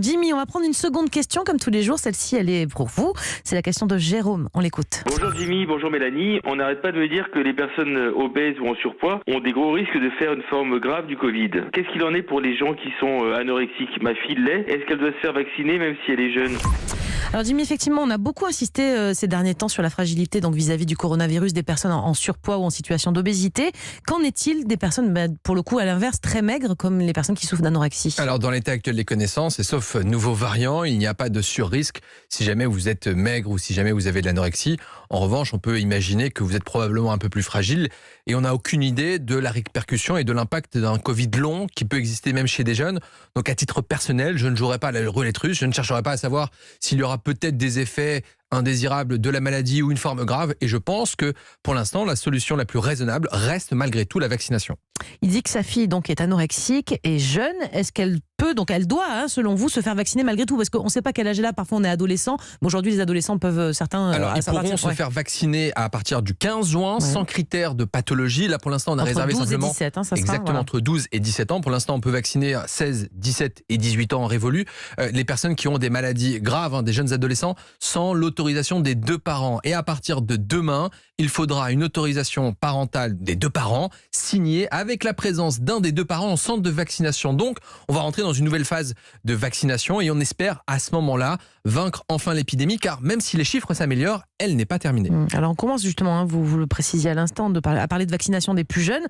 Jimmy, on va prendre une seconde question comme tous les jours. Celle-ci, elle est pour vous. C'est la question de Jérôme. On l'écoute. Bonjour Jimmy, bonjour Mélanie. On n'arrête pas de me dire que les personnes obèses ou en surpoids ont des gros risques de faire une forme grave du Covid. Qu'est-ce qu'il en est pour les gens qui sont anorexiques? Ma fille l'est. Est-ce qu'elle doit se faire vacciner même si elle est jeune? Alors Jimmy, effectivement, on a beaucoup insisté ces derniers temps sur la fragilité donc vis-à-vis du coronavirus des personnes en surpoids ou en situation d'obésité. Qu'en est-il des personnes, pour le coup, à l'inverse, très maigres, comme les personnes qui souffrent d'anorexie? Alors, dans l'état actuel des connaissances, et sauf nouveaux variants, il n'y a pas de surrisque si jamais vous êtes maigre ou si jamais vous avez de l'anorexie. En revanche, on peut imaginer que vous êtes probablement un peu plus fragile et on n'a aucune idée de la répercussion et de l'impact d'un Covid long qui peut exister même chez des jeunes. Donc, à titre personnel, je ne jouerai pas à la roulette russe, je ne chercherai pas à savoir s'il y aura peut-être des effets indésirables de la maladie ou une forme grave. Et je pense que, pour l'instant, la solution la plus raisonnable reste malgré tout la vaccination. Il dit que sa fille donc est anorexique et jeune. Est-ce qu'elle peut, donc elle doit, selon vous, se faire vacciner malgré tout? Parce qu'on ne sait pas quel âge elle a. Parfois, on est adolescent. Mais aujourd'hui, les adolescents peuvent, certains... Alors, ils pourront se faire vacciner à partir du 15 juin, sans critères de pathologie. Là, pour l'instant, on a réservé simplement... Entre 12 et 17, ça exactement, voilà. Entre 12 et 17 ans. Pour l'instant, on peut vacciner 16, 17 et 18 ans en révolu. Les personnes qui ont des maladies graves, des jeunes adolescents, sans l'autorisation des deux parents. Et à partir de demain, il faudra une autorisation parentale des deux parents, signée avec la présence d'un des deux parents en centre de vaccination. Donc, on va rentrer dans une nouvelle phase de vaccination et on espère à ce moment-là vaincre enfin l'épidémie, car même si les chiffres s'améliorent, elle n'est pas terminée. Alors on commence justement, vous le précisiez à l'instant, à parler de vaccination des plus jeunes.